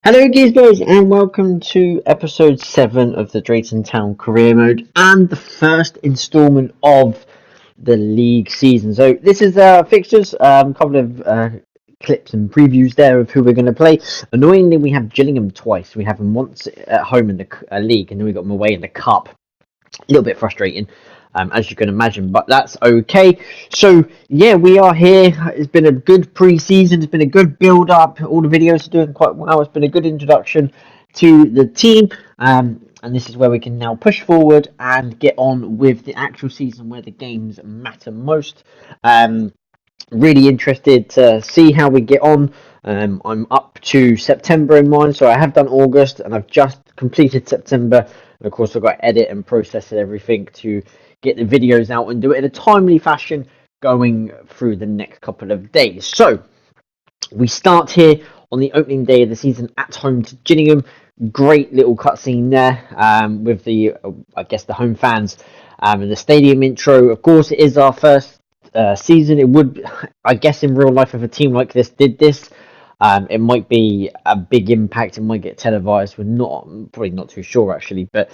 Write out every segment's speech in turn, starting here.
Hello, Gizmos, and welcome to episode 7 of the Drayton Town Career Mode and the first installment of the league season. So, this is fixtures, a couple of clips and previews there of who we're going to play. Annoyingly, we have Gillingham twice. We have them once at home in the league, and then we got them away in the cup. A little bit frustrating, as you can imagine, but that's okay. So yeah, we are here. It's been a good pre-season. It's been a good build-up. All the videos are doing quite well. It's been a good introduction to the team, and this is where we can now push forward and get on with the actual season where the games matter most. Really interested to see how we get on. I'm up to September in mind, so I have done August and I've just completed September. And of course, I've got to edit and process everything to get the videos out and do it in a timely fashion going through the next couple of days. So we start here on the opening day of the season at home to Gillingham. Great little cutscene there with the, I guess, the home fans and the stadium intro. Of course, it is our first season. It would, I guess, in real life, if a team like this did this, it might be a big impact. It might get televised. We're not probably not too sure actually, but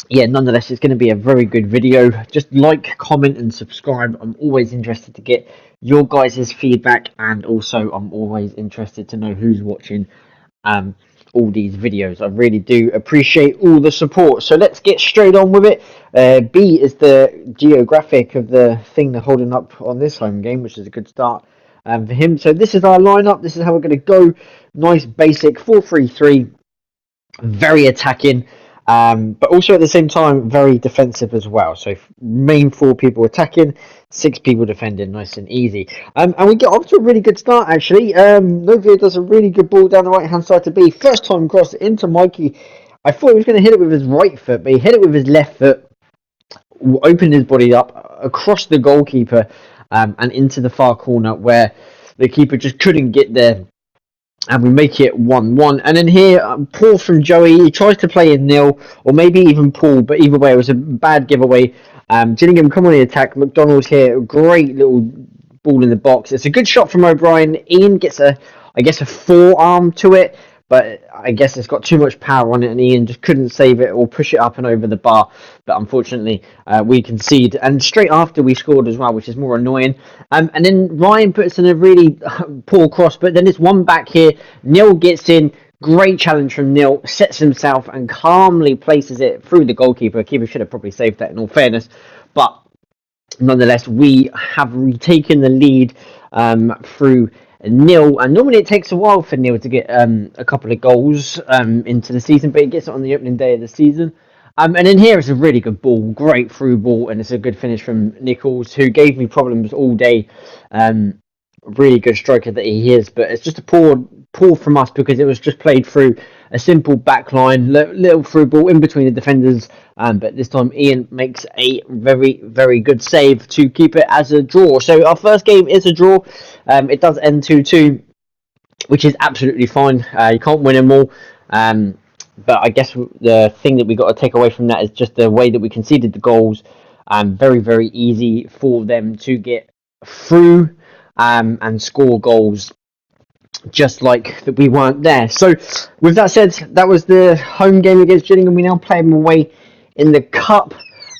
yeah, nonetheless, it's going to be a very good video. Just like, comment, and subscribe. I'm always interested to get your guys' feedback, and also I'm always interested to know who's watching all these videos. I really do appreciate all the support. So let's get straight on with it. B is the geographic of the thing they're holding up on this home game, which is a good start for him. So this is our lineup. This is how we're going to go. Nice basic 4-3-3, very attacking. But also at the same time, very defensive as well. So main 4 people attacking, 6 people defending, nice and easy. And we get off to a really good start actually. Novia does a really good ball down the right hand side to B. First time cross into Mikey. I thought he was going to hit it with his right foot, but he hit it with his left foot, opened his body up across the goalkeeper and into the far corner where the keeper just couldn't get there. And we make it 1-1. And then here, Paul from Joey, he tries to play in nil, or maybe even Paul, but either way, it was a bad giveaway. Gillingham come on the attack. McDonald's here, great little ball in the box. It's a good shot from O'Brien. Ian gets I guess, a forearm to it, but I guess it's got too much power on it, and Ian just couldn't save it or push it up and over the bar. But unfortunately, we concede, and straight after we scored as well, which is more annoying. And then Ryan puts in a really poor cross, but then it's one back here. Neil gets in. Great challenge from Neil, sets himself and calmly places it through the goalkeeper. Keeper should have probably saved that in all fairness, but nonetheless, we have retaken the lead through nil, and normally it takes a while for Neil to get a couple of goals into the season, but he gets it on the opening day of the season. And then here is a really good ball, great through ball, and it's a good finish from Nichols, who gave me problems all day. Really good striker that he is, but it's just a poor from us because it was just played through a simple back line, little through ball in between the defenders. But this time Ian makes a very, very good save to keep it as a draw. So our first game is a draw. It does end 2-2, which is absolutely fine. You can't win them all. But I guess the thing that we got to take away from that is just the way that we conceded the goals. Very, very easy for them to get through and score goals, just like that we weren't there. So with that said, that was the home game against Gillingham. We now play them away in the cup.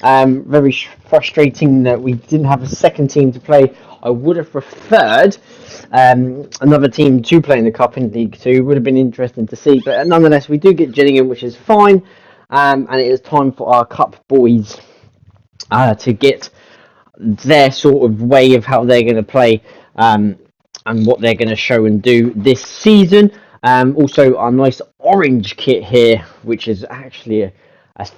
Very frustrating that we didn't have a second team to play. I would have preferred another team to play in the cup in League 2. Would have been interesting to see, but nonetheless we do get Gillingham, which is fine. And it is time for our cup boys to get their sort of way of how they're going to play and what they're going to show and do this season. Also, our nice orange kit here, which is actually a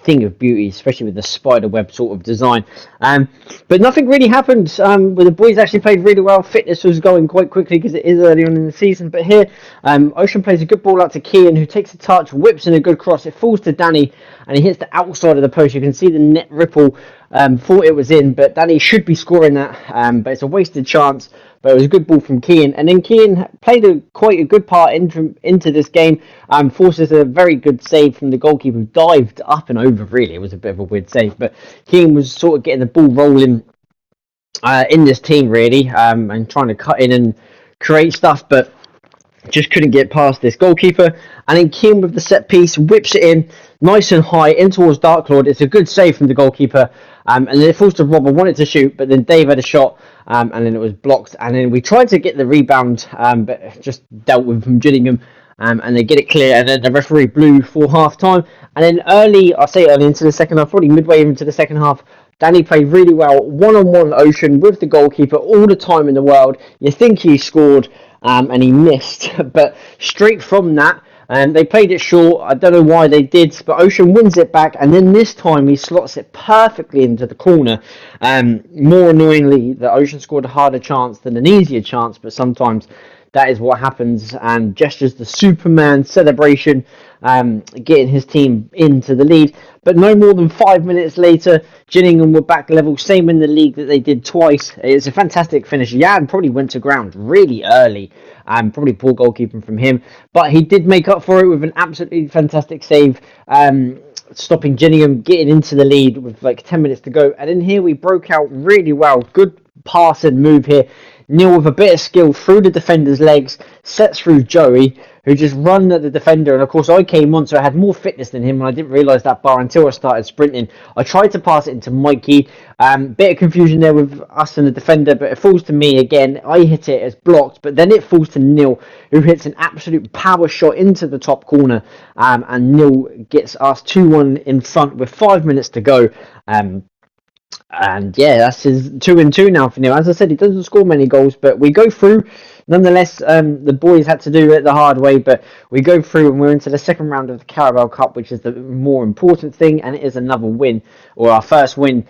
thing of beauty, especially with the spider web sort of design. But nothing really happened. Where the boys actually played really well. Fitness was going quite quickly because it is early on in the season. But here, Ocean plays a good ball out to Kian, who takes a touch, whips in a good cross. It falls to Danny, and he hits the outside of the post. You can see the net ripple. Thought it was in, but Danny should be scoring that. But it's a wasted chance. But it was a good ball from Kean, and then Kean played quite a good part into this game. Forces a very good save from the goalkeeper, who dived up and over. Really, it was a bit of a weird save, but Kean was sort of getting the ball rolling in this team really, and trying to cut in and create stuff. But just couldn't get past this goalkeeper, and then Keane with the set piece whips it in nice and high in towards Dark Lord. It's a good save from the goalkeeper, and then it falls to Rob. I wanted to shoot, but then Dave had a shot, and then it was blocked, and then we tried to get the rebound, but just dealt with from Gillingham. And they get it clear, and then the referee blew for half time. And then early into the second half, probably midway into the second half, Danny played really well, one-on-one Ocean with the goalkeeper all the time in the world. You think he scored, and he missed, but straight from that, they played it short. I don't know why they did, but Ocean wins it back, and then this time he slots it perfectly into the corner. More annoyingly, the Ocean scored a harder chance than an easier chance, but sometimes that is what happens, and gestures the Superman celebration, getting his team into the lead. But no more than 5 minutes later, Gillingham were back level, same in the league that they did twice. It's a fantastic finish. Jan probably went to ground really early, probably poor goalkeeping from him, but he did make up for it with an absolutely fantastic save, stopping Gillingham getting into the lead with like 10 minutes to go. And then here we broke out really well. Good pass and move here. Neil with a bit of skill through the defender's legs, sets through Joey, who just run at the defender. And of course I came on, so I had more fitness than him, and I didn't realise that bar until I started sprinting. I tried to pass it into Mikey. Bit of confusion there with us and the defender, but it falls to me again. I hit it as blocked, but then it falls to Neil, who hits an absolute power shot into the top corner, and Neil gets us 2-1 in front with 5 minutes to go. And yeah, that's his 2-2 now for Neil. As I said, he doesn't score many goals, but we go through. Nonetheless, the boys had to do it the hard way, but we go through and we're into the second round of the Carabao Cup, which is the more important thing, and it is another win, or our first win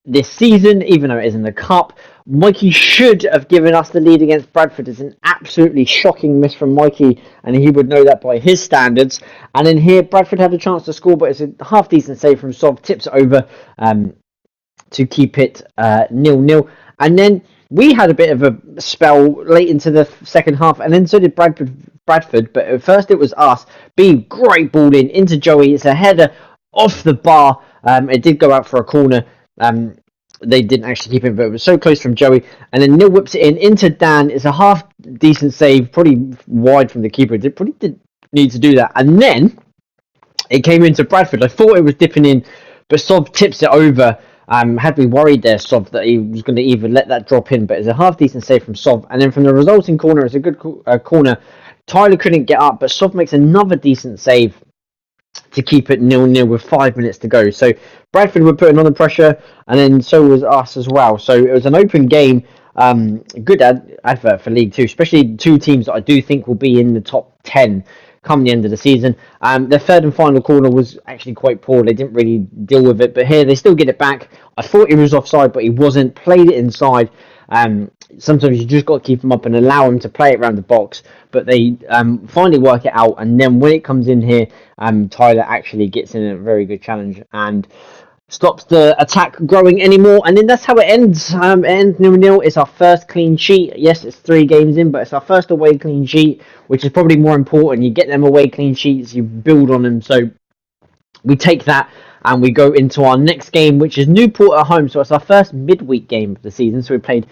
this season, even though it is in the Cup. Mikey should have given us the lead against Bradford. It's an absolutely shocking miss from Mikey, and he would know that by his standards. And then here, Bradford had a chance to score, but it's a half-decent save from Sov, tips it over to keep it 0-0. And then we had a bit of a spell late into the second half, and then so did Bradford. But at first it was us. Being great ball into Joey. It's a header off the bar. It did go out for a corner. They didn't actually keep it, but it was so close from Joey. And then Neil whips it into Dan. It's a half decent save, pretty wide from the keeper. It probably did need to do that. And then it came into Bradford. I thought it was dipping in, but Sov tips it over. Had me worried there, Sov, that he was going to even let that drop in, but it's a half-decent save from Sov. And then from the resulting corner, it's a good corner. Tyler couldn't get up, but Sov makes another decent save to keep it 0-0 with 5 minutes to go. So Bradford were putting on the pressure, and then so was us as well. So it was an open game. Good advert for League Two, especially two teams that I do think will be in the top 10 come the end of the season. The third and final corner was actually quite poor. They didn't really deal with it, but here they still get it back. I thought he was offside, but he wasn't. Played it inside. Sometimes you just got to keep them up and allow them to play it around the box, but they finally work it out. And then when it comes in here, Tyler actually gets in a very good challenge and stops the attack growing anymore. And then that's how it ends. It ends 0-0. It's our first clean sheet. Yes, it's 3 games in, but it's our first away clean sheet, which is probably more important. You get them away clean sheets, you build on them. So we take that and we go into our next game, which is Newport at home. So it's our first midweek game of the season. So we played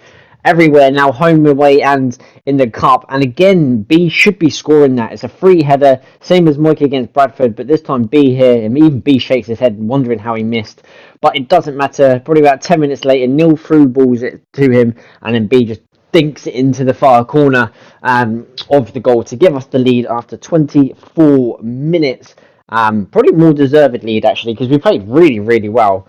everywhere now, home, away, and in the Cup. And again, B should be scoring that. It's a free header, same as Mike against Bradford, but this time B here, and even B shakes his head, wondering how he missed. But it doesn't matter. Probably about 10 minutes later, Neil through balls it to him, and then B just dinks it into the far corner of the goal to give us the lead after 24 minutes. Probably more deserved lead, actually, because we played really, really well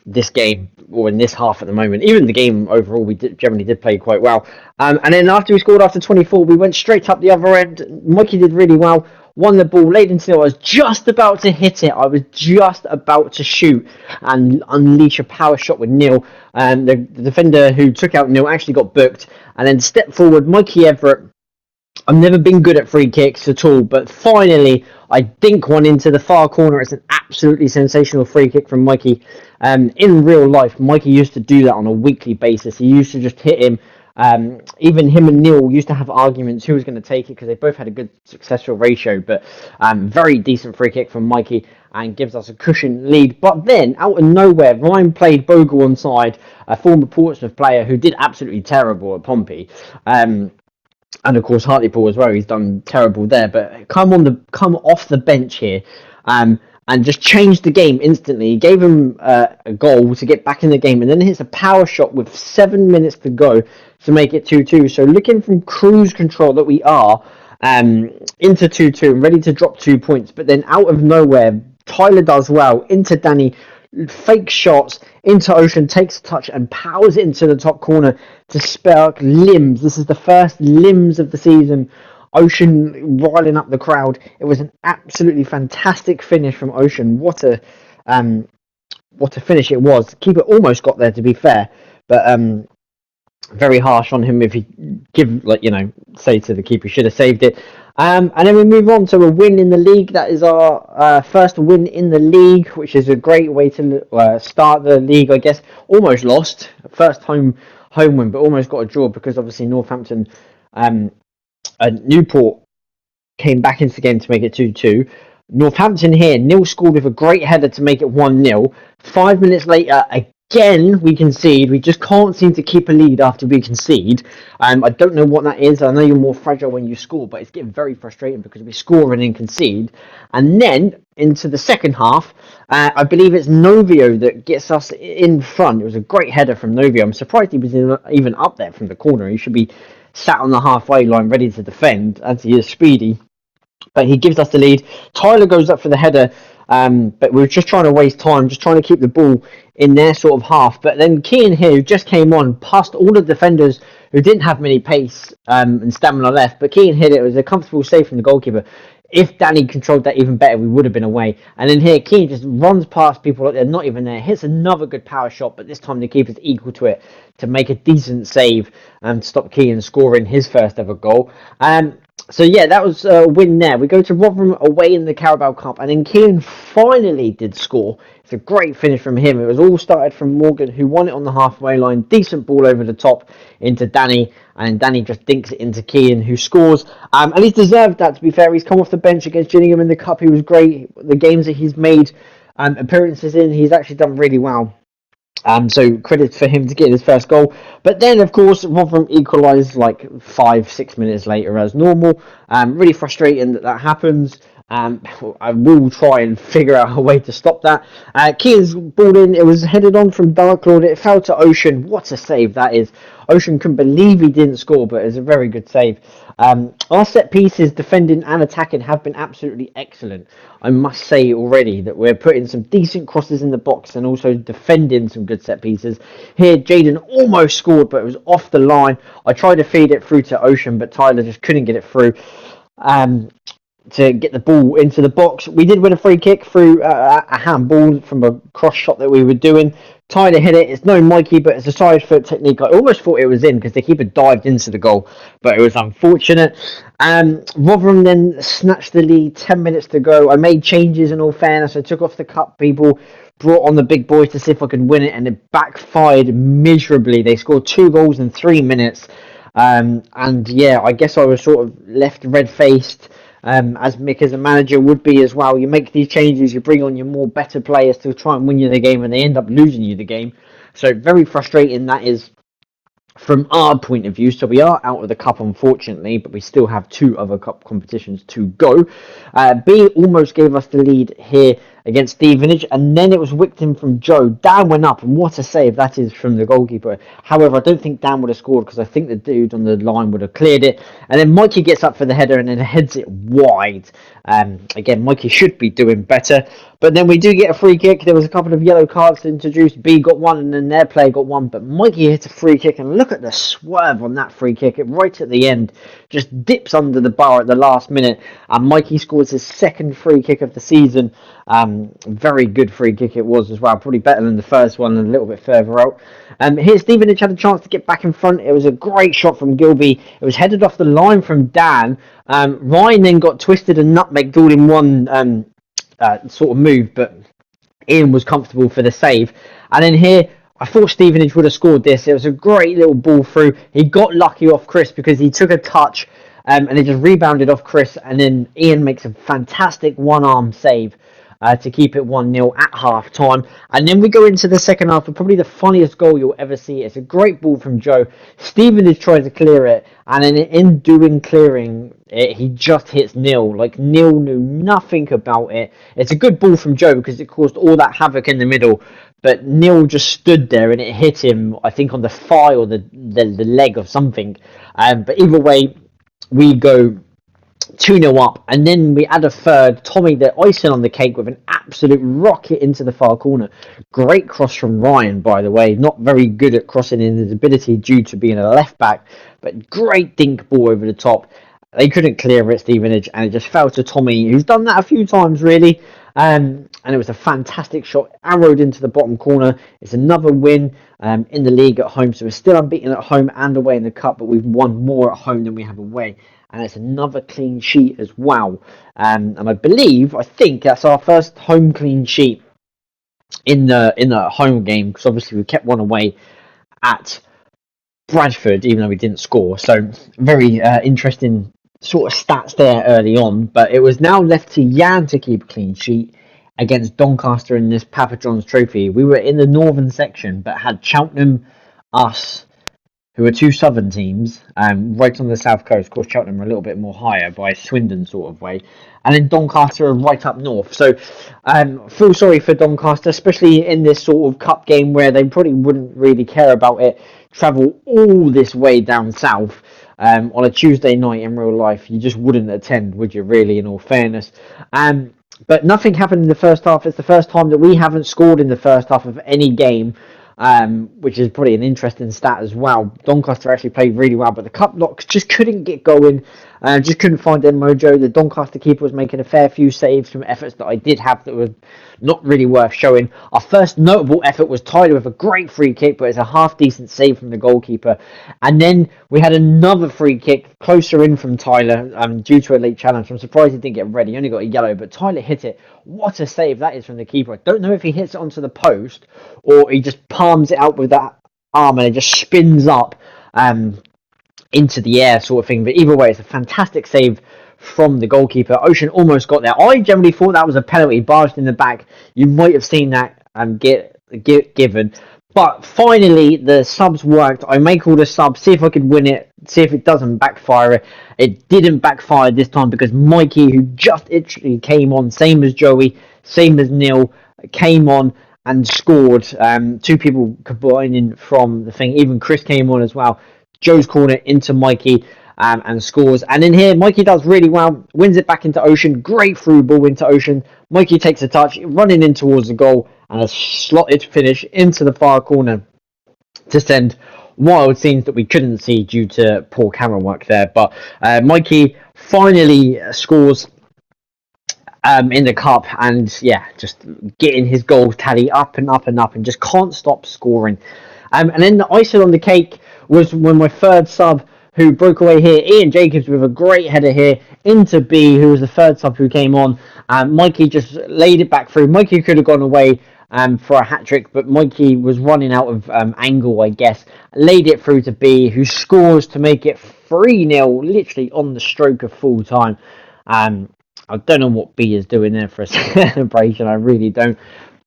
this game, or in this half at the moment. Even the game overall, we generally did play quite well. And then after we scored after 24, we went straight up the other end. Mikey did really well, won the ball, laid into it. I was just about to hit it. I was just about to shoot and unleash a power shot with Neil. And the defender who took out Neil actually got booked. And then stepped forward, Mikey Everett. I've never been good at free kicks at all, but finally I dink one into the far corner. It's an absolutely sensational free kick from Mikey. In real life, Mikey used to do that on a weekly basis. He used to just hit him. Even him and Neil used to have arguments who was going to take it because they both had a good successful ratio, but very decent free kick from Mikey and gives us a cushion lead. But then, out of nowhere, Ryan played Bogle onside, a former Portsmouth player who did absolutely terrible at Pompey. and of course Hartlepool as well. He's done terrible there, but come off the bench here, and just changed the game instantly. He gave him a goal to get back in the game, and then hits a power shot with 7 minutes to go to make it 2-2. So looking from cruise control that we are, into 2-2, ready to drop 2 points, but then out of nowhere, Tyler does well into Danny, fake shots into Ocean, takes a touch and powers it into the top corner to spark limbs. This is the first limbs of the season. Ocean riling up the crowd. It was an absolutely fantastic finish from Ocean. What a finish it was. Keeper almost got there, to be fair, but very harsh on him if he say to the keeper he should have saved it. And then we move on to a win in the league. That is our first win in the league, which is a great way to start the league, I guess. Almost lost. First home win, but almost got a draw because obviously Northampton and Newport came back into the game to make it 2-2. Northampton here, Neil scored with a great header to make it 1-0. 5 minutes later, again, we concede. We just can't seem to keep a lead after we concede. I don't know what that is. I know you're more fragile when you score, but it's getting very frustrating because we score and then concede. And then into the second half, I believe it's Novio that gets us in front. It was a great header from Novio. I'm surprised he was even up there from the corner. He should be sat on the halfway line ready to defend, as he is speedy. But he gives us the lead. Tyler goes up for the header, but we were just trying to waste time, just trying to keep the ball in their sort of half. But then Keane here, who just came on, past all the defenders who didn't have many pace and stamina left. But Keane hit it. It was a comfortable save from the goalkeeper. If Danny controlled that even better, we would have been away. And then here, Keane just runs past people like they're not even there. Hits another good power shot, but this time the keeper's equal to it to make a decent save and stop Keane scoring his first ever goal. So yeah, that was a win there. We go to Rotherham away in the Carabao Cup, and then Keane finally did score. It's a great finish from him. It was all started from Morgan, who won it on the halfway line. Decent ball over the top into Danny, and Danny just dinks it into Keane, who scores. And he's deserved that, to be fair. He's come off the bench against Gillingham in the Cup. He was great. The games that he's made appearances in, he's actually done really well. So credit for him to get his first goal. But then, of course, Rotherham equalised like 5-6 minutes later as normal. Really frustrating that happens. I will try and figure out a way to stop that. Keane's ball in. It was headed on from Darklord. It fell to Ocean. What a save that is. Ocean couldn't believe he didn't score, but it was a very good save. Our set pieces, defending and attacking, have been absolutely excellent. I must say already that we're putting some decent crosses in the box and also defending some good set pieces. Here, Drayton almost scored, but it was off the line. I tried to feed it through to Ocean, but Tyler just couldn't get it through. To get the ball into the box. We did win a free kick through a handball from a cross shot that we were doing. Tyler hit it. It's no Mikey, but it's a side foot technique. I almost thought it was in because the keeper dived into the goal, but it was unfortunate. Rotherham then snatched the lead. 10 minutes to go. I made changes in all fairness. I took off the cup people, brought on the big boys to see if I could win it, and it backfired miserably. They scored 2 goals in 3 minutes. And yeah, I guess I was sort of left red-faced. As Mick as a manager would be as well. You make these changes, you bring on your more better players to try and win you the game, and they end up losing you the game. So very frustrating that is from our point of view. So we are out of the cup, unfortunately, but we still have 2 other cup competitions to go. B almost gave us the lead here against Stevenage, and then it was Wickham from Joe. Dan went up, and what a save that is from the goalkeeper. However, I don't think Dan would have scored because I think the dude on the line would have cleared it. And then Mikey gets up for the header and then heads it wide. Again, Mikey should be doing better. But then we do get a free kick. There was a couple of yellow cards introduced. B got 1 and then their player got 1. But Mikey hits a free kick, and look at the swerve on that free kick. It right at the end just dips under the bar at the last minute. And Mikey scores his second free kick of the season. Very good free kick it was as well. Probably better than the first one and a little bit further out. Here Stevenage had a chance to get back in front. It was a great shot from Gilby. It was headed off the line from Dan. Ryan then got twisted and nutmegged all in one sort of move, but Ian was comfortable for the save. And then here, I thought Stevenage would have scored this. It was a great little ball through. He got lucky off Chris because he took a touch and it just rebounded off Chris. And then Ian makes a fantastic one-arm save. to keep it 1-0 at half time. And then we go into the second half with probably the funniest goal you'll ever see. It's a great ball from Joe. Stevenage tries to clear it, and in doing clearing it, he just hits Neil. Like, Neil knew nothing about it. It's a good ball from Joe because it caused all that havoc in the middle. But Neil just stood there and it hit him, I think, on the thigh or the leg or something. But either way, we go 2-0 up, and then we add a third. Tommy, the icing on the cake, with an absolute rocket into the far corner. Great cross from Ryan, by the way. Not very good at crossing in his ability due to being a left back, but great dink ball over the top. They couldn't clear it, Stevenage, and it just fell to Tommy, who's done that a few times, really. And it was a fantastic shot, arrowed into the bottom corner. It's another win in the league at home, so we're still unbeaten at home and away in the cup, but we've won more at home than we have away. And it's another clean sheet as well. And I think that's our first home clean sheet in the home game, because obviously we kept one away at Bradford, even though we didn't score. So very interesting sort of stats there early on. But it was now left to Jan to keep a clean sheet against Doncaster in this Papa John's Trophy. We were in the northern section, but had Cheltenham, us, who are two southern teams, right on the south coast. Of course, Cheltenham are a little bit more higher by Swindon sort of way. And then Doncaster are right up north. So, feel sorry for Doncaster, especially in this sort of cup game where they probably wouldn't really care about it. Travel all this way down south on a Tuesday night in real life. You just wouldn't attend, would you, really, in all fairness? But nothing happened in the first half. It's the first time that we haven't scored in the first half of any game. Which is probably an interesting stat as well. Doncaster actually played really well, but the cup locks just couldn't get going. Just couldn't find their mojo. The Doncaster keeper was making a fair few saves from efforts that I did have that were not really worth showing. Our first notable effort was Tyler with a great free kick, but it's a half-decent save from the goalkeeper. And then we had another free kick closer in from Tyler due to a late challenge. I'm surprised he didn't get red. He only got a yellow, but Tyler hit it. What a save that is from the keeper. I don't know if he hits it onto the post or he just palms it out with that arm and it just spins up into the air sort of thing. But either way, it's a fantastic save from the goalkeeper. Ocean almost got there. I generally thought that was a penalty, barged in the back. You might have seen that get given. But finally, the subs worked. I make all the subs, see if I could win it, see if it doesn't backfire. It didn't backfire this time because Mikey, who just literally came on, same as Joey, same as Neil, came on and scored. Two people combining from the thing. Even Chris came on as well. Joe's corner into Mikey and scores. And in here, Mikey does really well. Wins it back into Ocean. Great through ball into Ocean. Mikey takes a touch, running in towards the goal. And a slotted finish into the far corner to send wild scenes that we couldn't see due to poor camera work there. But Mikey finally scores in the cup, and yeah, just getting his goal tally up and up and up, and just can't stop scoring. And then the icing on the cake was when my third sub, who broke away here, Ian Jacobs, with a great header here into B, who was the third sub who came on. Mikey just laid it back through. Mikey could have gone away for a hat-trick, but Mikey was running out of angle, I guess. Laid it through to B, who scores to make it 3-0, literally on the stroke of full time. I don't know what B is doing there for a celebration, I really don't.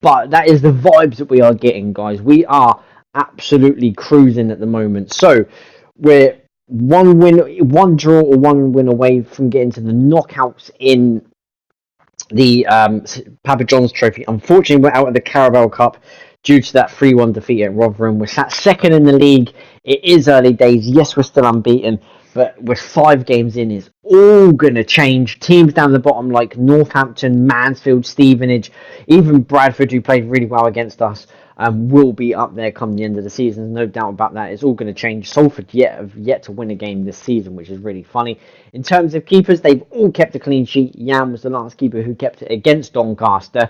But that is the vibes that we are getting, guys. We are absolutely cruising at the moment. So, we're one draw or one win away from getting to the knockouts in the Papa John's Trophy. Unfortunately, we're out of the Carabao Cup due to that 3-1 defeat at Rotherham. We're sat second in the league. It is early days. Yes, we're still unbeaten, but with 5 games in, it's all going to change. Teams down the bottom like Northampton, Mansfield, Stevenage, even Bradford, who played really well against us, will be up there come the end of the season. No doubt about that. It's all going to change. Salford have yet to win a game this season, which is really funny. In terms of keepers, they've all kept a clean sheet. Jan was the last keeper who kept it against Doncaster.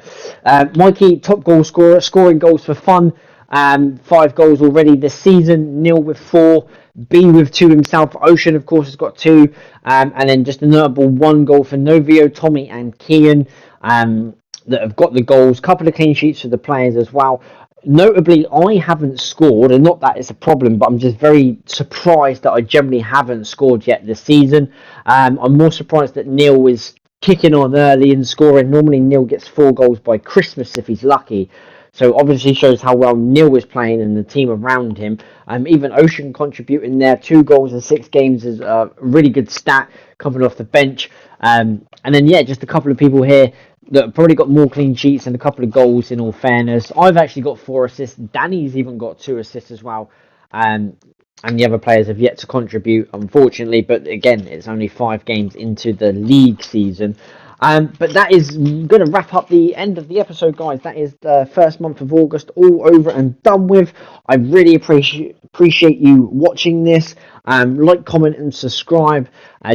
Mikey, top goal scorer, scoring goals for fun. 5 goals already this season. Neil with 4. B with 2 himself. Ocean, of course, has got 2. And then just a notable 1 goal for Novio, Tommy and Kian that have got the goals. Couple of clean sheets for the players as well. Notably, I haven't scored, and not that it's a problem, but I'm just very surprised that I generally haven't scored yet this season. I'm more surprised that Neil is kicking on early and scoring. Normally Neil gets 4 goals by Christmas if he's lucky. So obviously shows how well Neil was playing and the team around him. Even Ocean contributing there, 2 goals in 6 games is a really good stat coming off the bench. And then just a couple of people here that have probably got more clean sheets and a couple of goals. In all fairness, I've actually got 4 assists. Danny's even got 2 assists as well. And the other players have yet to contribute, unfortunately. But again, it's only 5 games into the league season. But that is going to wrap up the end of the episode, guys. That is the first month of August all over and done with. I really appreciate you watching this. Like, comment, and subscribe.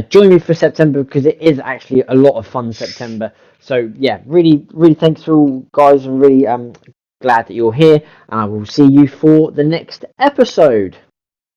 Join me for September because it is actually a lot of fun September. So yeah, really, really thanks for all, guys, and really glad that you're here. And I will see you for the next episode.